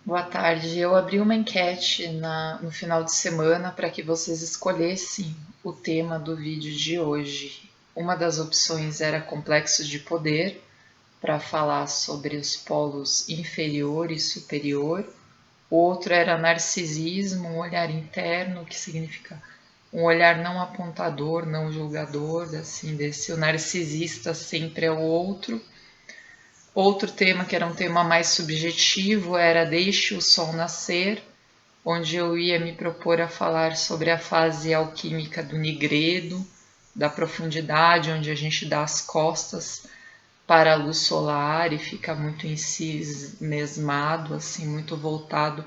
Boa tarde. Eu abri uma enquete no final de semana para que vocês escolhessem o tema do vídeo de hoje. Uma das opções era complexos de poder, para falar sobre os polos inferior e superior. O outro era narcisismo, um olhar interno, que significa um olhar não apontador, não julgador, assim, desse o narcisista sempre é o outro. Outro tema, que era um tema mais subjetivo, era Deixe o Sol Nascer, onde eu ia me propor a falar sobre a fase alquímica do nigredo, da profundidade, onde a gente dá as costas para a luz solar e fica muito em si mesmado, assim, muito voltado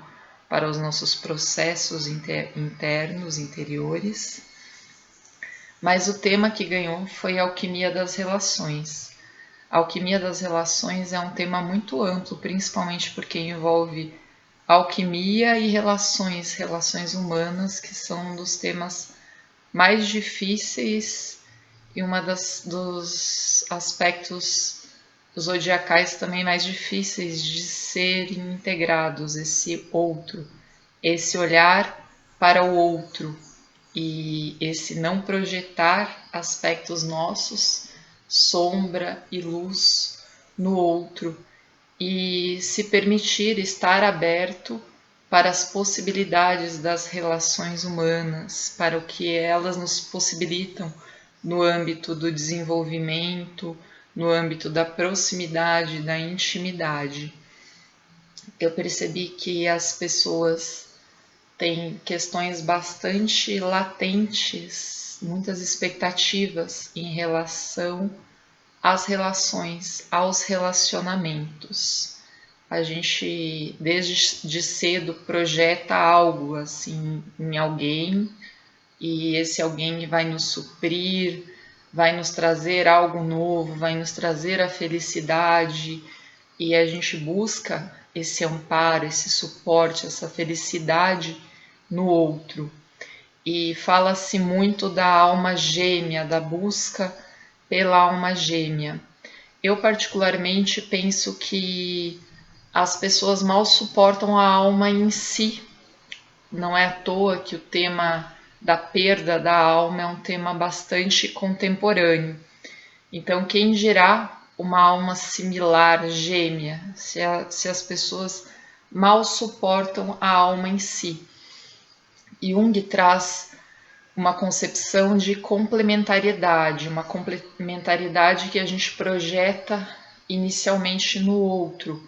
para os nossos processos internos, interiores. Mas o tema que ganhou foi a alquimia das relações. A alquimia das relações é um tema muito amplo, principalmente porque envolve alquimia e relações, relações humanas, que são um dos temas mais difíceis e dos aspectos zodiacais também mais difíceis de serem integrados, esse outro, esse olhar para o outro e esse não projetar aspectos nossos, sombra e luz, no outro e se permitir estar aberto para as possibilidades das relações humanas, para o que elas nos possibilitam no âmbito do desenvolvimento, no âmbito da proximidade, da intimidade. Eu percebi que as pessoas têm questões bastante latentes, muitas expectativas em relação às relações, aos relacionamentos. A gente desde cedo projeta algo assim em alguém e esse alguém vai nos suprir, vai nos trazer algo novo, vai nos trazer a felicidade e a gente busca esse amparo, esse suporte, essa felicidade no outro. E fala-se muito da alma gêmea, da busca pela alma gêmea. Eu particularmente penso que as pessoas mal suportam a alma em si. Não é à toa que o tema da perda da alma é um tema bastante contemporâneo. Então, quem dirá uma alma similar, gêmea, se as pessoas mal suportam a alma em si? Jung traz uma concepção de complementariedade, uma complementariedade que a gente projeta inicialmente no outro,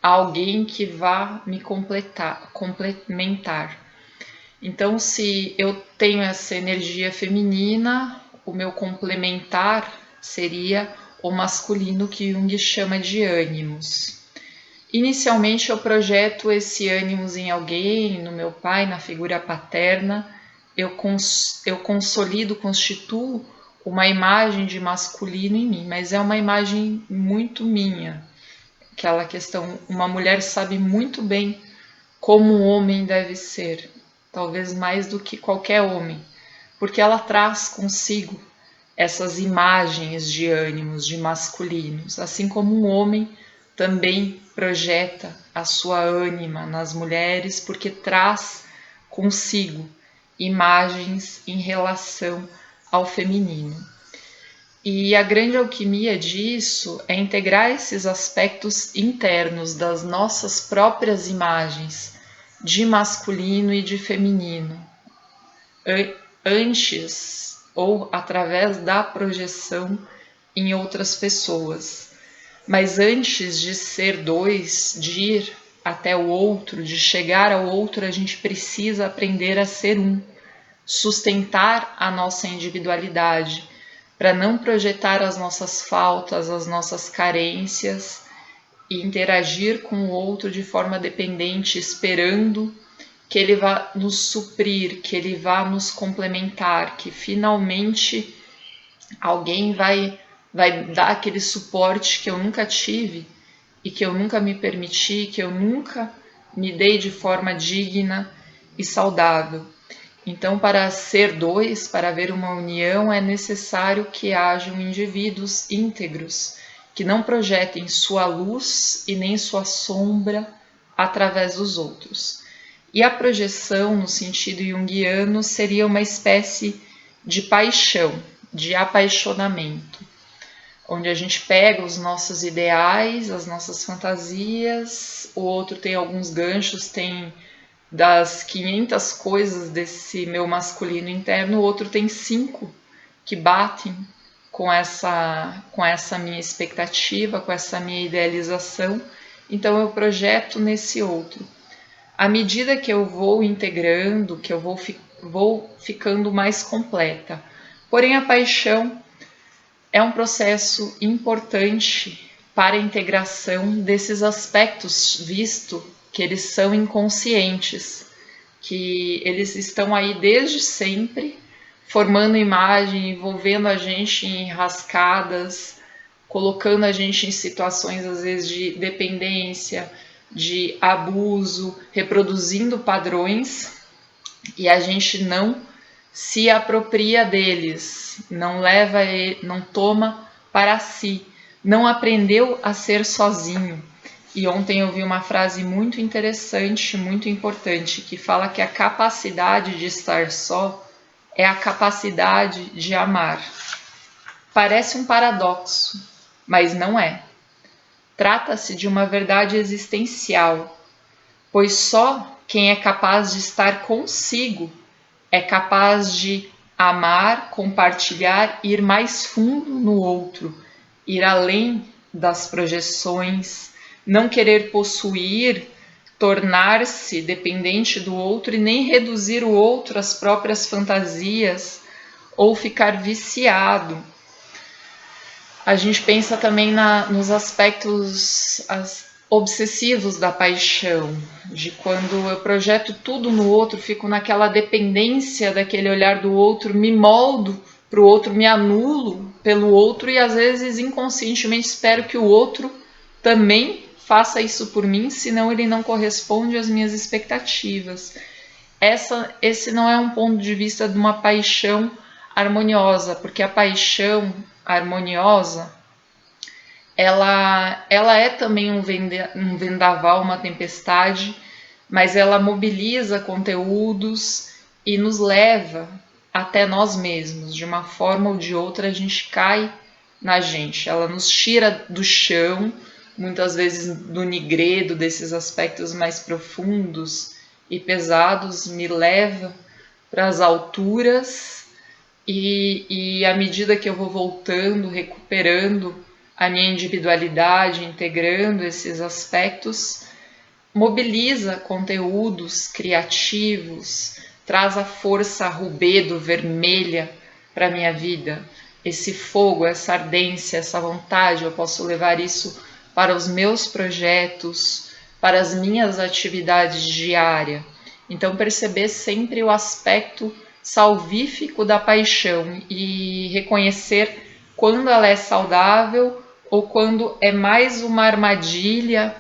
alguém que vá me complementar. Então, se eu tenho essa energia feminina, o meu complementar seria o masculino que Jung chama de ânimos. Inicialmente eu projeto esse ânimos em alguém, no meu pai, na figura paterna, eu consolido, constituo uma imagem de masculino em mim, mas é uma imagem muito minha. Aquela questão, uma mulher sabe muito bem como um homem deve ser, talvez mais do que qualquer homem, porque ela traz consigo essas imagens de ânimos, de masculinos, assim como um homem também projeta a sua ânima nas mulheres, porque traz consigo imagens em relação ao feminino. E a grande alquimia disso é integrar esses aspectos internos das nossas próprias imagens de masculino e de feminino, antes ou através da projeção em outras pessoas. Mas antes de ser dois, de ir até o outro, de chegar ao outro, a gente precisa aprender a ser um, sustentar a nossa individualidade, para não projetar as nossas faltas, as nossas carências e interagir com o outro de forma dependente, esperando que ele vá nos suprir, que ele vá nos complementar, que finalmente alguém vai dar aquele suporte que eu nunca tive e que eu nunca me permiti, que eu nunca me dei de forma digna e saudável. Então, para ser dois, para haver uma união, é necessário que hajam indivíduos íntegros, que não projetem sua luz e nem sua sombra através dos outros. E a projeção, no sentido junguiano, seria uma espécie de paixão, de apaixonamento, onde a gente pega os nossos ideais, as nossas fantasias, o outro tem alguns ganchos, tem das 500 coisas desse meu masculino interno, o outro tem 5 que batem com essa minha expectativa, com essa minha idealização. Então eu projeto nesse outro. À medida que eu vou integrando, que eu vou ficando mais completa. Porém, a paixão é um processo importante para a integração desses aspectos, visto que eles são inconscientes, que eles estão aí desde sempre, formando imagem, envolvendo a gente em rascadas, colocando a gente em situações às vezes de dependência, de abuso, reproduzindo padrões, e a gente não se apropria deles, não leva, não toma para si, não aprendeu a ser sozinho. E ontem eu vi uma frase muito interessante, muito importante, que fala que a capacidade de estar só é a capacidade de amar. Parece um paradoxo, mas não é. Trata-se de uma verdade existencial, pois só quem é capaz de estar consigo é capaz de amar, compartilhar, ir mais fundo no outro, ir além das projeções, não querer possuir, tornar-se dependente do outro e nem reduzir o outro às próprias fantasias ou ficar viciado. A gente pensa também nos aspectos obsessivos da paixão, de quando eu projeto tudo no outro, fico naquela dependência daquele olhar do outro, me moldo para o outro, me anulo pelo outro e às vezes inconscientemente espero que o outro também faça isso por mim, senão ele não corresponde às minhas expectativas. Esse não é um ponto de vista de uma paixão harmoniosa, porque a paixão harmoniosa, ela é também um vendaval, uma tempestade, mas ela mobiliza conteúdos e nos leva até nós mesmos. De uma forma ou de outra, a gente cai na gente. Ela nos tira do chão, muitas vezes do nigredo, desses aspectos mais profundos e pesados, me leva para as alturas e à medida que eu vou voltando, recuperando a minha individualidade, integrando esses aspectos, mobiliza conteúdos criativos, traz a força rubedo, vermelha para a minha vida, esse fogo, essa ardência, essa vontade. Eu posso levar isso para os meus projetos, para as minhas atividades diárias. Então, perceber sempre o aspecto salvífico da paixão e reconhecer quando ela é saudável ou quando é mais uma armadilha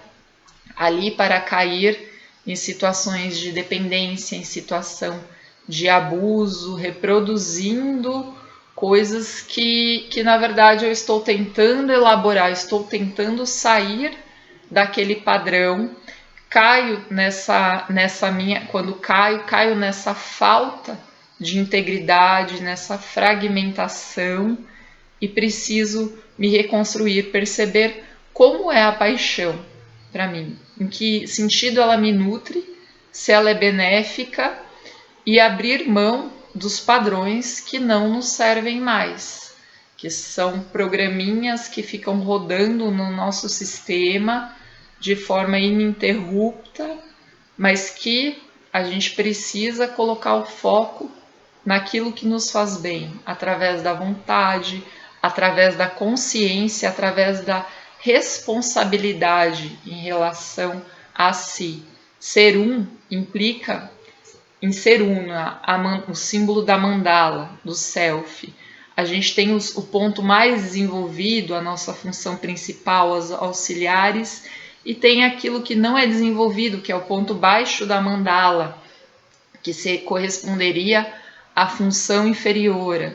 ali para cair em situações de dependência, em situação de abuso, reproduzindo coisas que na verdade eu estou tentando elaborar, estou tentando sair daquele padrão, caio nessa minha, quando caio nessa falta de integridade, nessa fragmentação e preciso me reconstruir, perceber como é a paixão para mim, em que sentido ela me nutre, se ela é benéfica e abrir mão dos padrões que não nos servem mais, que são programinhas que ficam rodando no nosso sistema de forma ininterrupta, mas que a gente precisa colocar o foco naquilo que nos faz bem, através da vontade, através da consciência, através da responsabilidade em relação a si. Ser um implica em ser una, o símbolo da mandala, do self. A gente tem o ponto mais desenvolvido, a nossa função principal, as auxiliares, e tem aquilo que não é desenvolvido, que é o ponto baixo da mandala, que corresponderia à função inferior.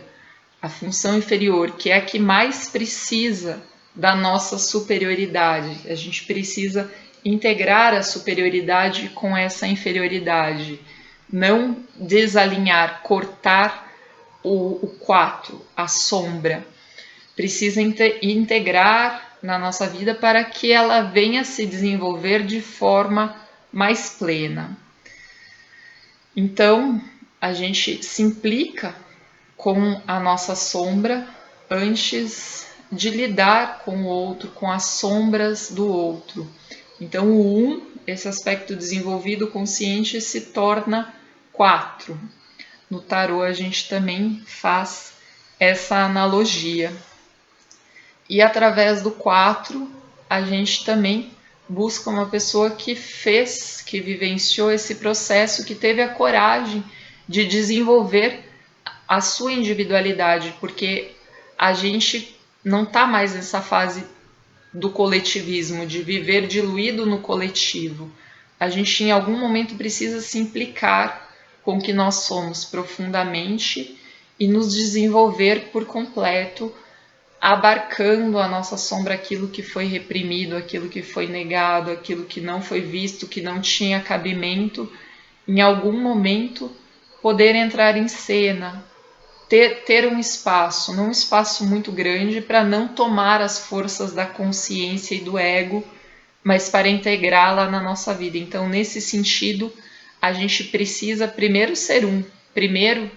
A função inferior, que é a que mais precisa da nossa superioridade. A gente precisa integrar a superioridade com essa inferioridade, não desalinhar, cortar o 4, a sombra. Precisa integrar na nossa vida para que ela venha se desenvolver de forma mais plena. Então, a gente se implica com a nossa sombra antes de lidar com o outro, com as sombras do outro. Então, o 1, esse aspecto desenvolvido consciente, se torna 4. No tarô, a gente também faz essa analogia. E através do 4, a gente também busca uma pessoa que fez, que vivenciou esse processo, que teve a coragem de desenvolver a sua individualidade, porque a gente não está mais nessa fase do coletivismo, de viver diluído no coletivo. A gente em algum momento precisa se implicar com o que nós somos profundamente e nos desenvolver por completo, abarcando a nossa sombra, aquilo que foi reprimido, aquilo que foi negado, aquilo que não foi visto, que não tinha cabimento, em algum momento poder entrar em cena, ter um espaço, não um espaço muito grande, para não tomar as forças da consciência e do ego, mas para integrá-la na nossa vida. Então, nesse sentido, a gente precisa primeiro ser primeiro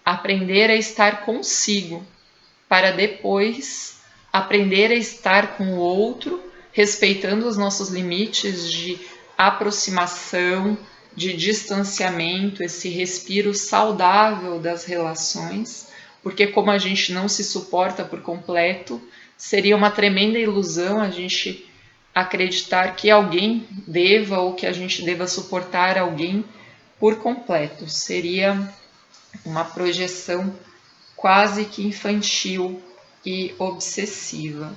aprender a estar consigo, para depois aprender a estar com o outro, respeitando os nossos limites de aproximação, de distanciamento, esse respiro saudável das relações, porque como a gente não se suporta por completo, seria uma tremenda ilusão a gente acreditar que alguém deva ou que a gente deva suportar alguém por completo. Seria uma projeção quase que infantil e obsessiva.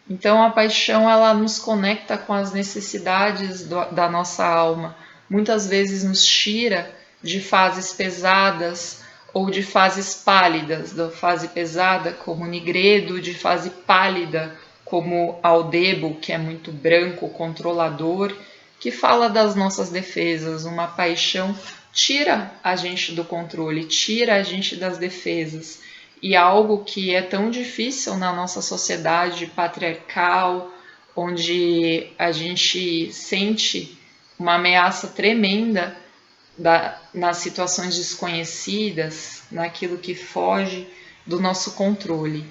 Então a paixão, ela nos conecta com as necessidades da nossa alma. Muitas vezes nos tira de fases pesadas ou de fases pálidas, da fase pesada como Nigredo, de fase pálida como Aldebo, que é muito branco, controlador, que fala das nossas defesas. Uma paixão tira a gente do controle, tira a gente das defesas. E algo que é tão difícil na nossa sociedade patriarcal, onde a gente sente uma ameaça tremenda nas situações desconhecidas, naquilo que foge do nosso controle.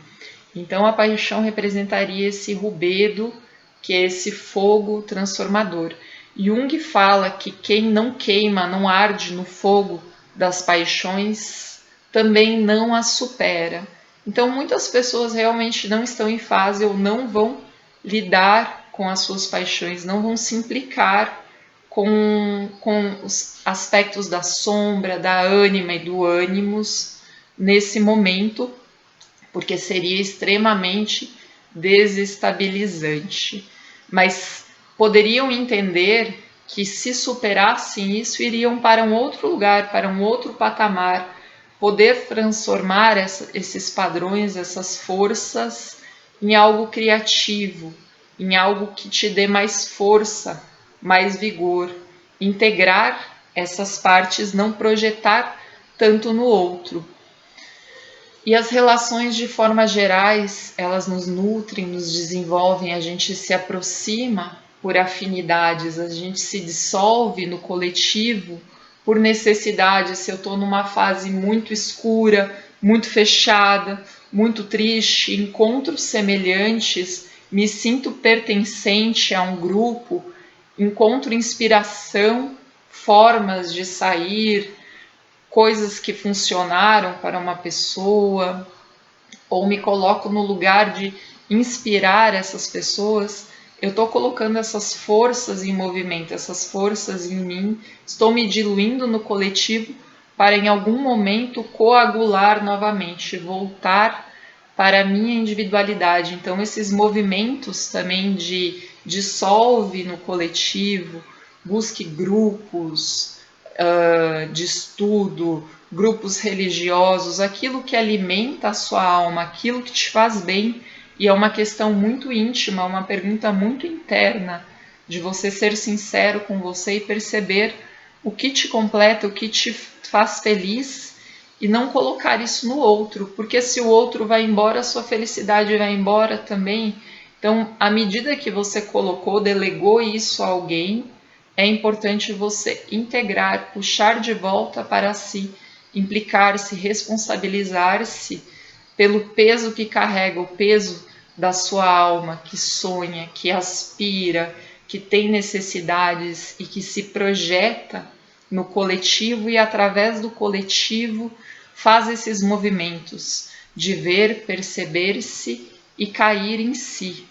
Então a paixão representaria esse rubedo, que é esse fogo transformador. Jung fala que quem não queima, não arde no fogo das paixões, também não as supera. Então muitas pessoas realmente não estão em fase ou não vão lidar com as suas paixões, não vão se implicar com os aspectos da sombra, da ânima e do ânimos nesse momento, porque seria extremamente desestabilizante. Mas poderiam entender que se superassem isso, iriam para um outro lugar, para um outro patamar, poder transformar esses padrões, essas forças em algo criativo, em algo que te dê mais força, mais vigor, integrar essas partes, não projetar tanto no outro. E as relações, de forma gerais, elas nos nutrem, nos desenvolvem, a gente se aproxima por afinidades, a gente se dissolve no coletivo por necessidade. Se eu estou numa fase muito escura, muito fechada, muito triste, encontro semelhantes, me sinto pertencente a um grupo, encontro inspiração, formas de sair, coisas que funcionaram para uma pessoa, ou me coloco no lugar de inspirar essas pessoas, eu estou colocando essas forças em movimento, essas forças em mim, estou me diluindo no coletivo para em algum momento coagular novamente, voltar para a minha individualidade. Então esses movimentos também de dissolve no coletivo, busque grupos de estudo, grupos religiosos, aquilo que alimenta a sua alma, aquilo que te faz bem. E é uma questão muito íntima, uma pergunta muito interna de você ser sincero com você e perceber o que te completa, o que te faz feliz e não colocar isso no outro, porque se o outro vai embora, a sua felicidade vai embora também. Então, à medida que você colocou, delegou isso a alguém, é importante você integrar, puxar de volta para si, implicar-se, responsabilizar-se pelo peso que carrega, o peso da sua alma, que sonha, que aspira, que tem necessidades e que se projeta no coletivo e através do coletivo faz esses movimentos de ver, perceber-se e cair em si.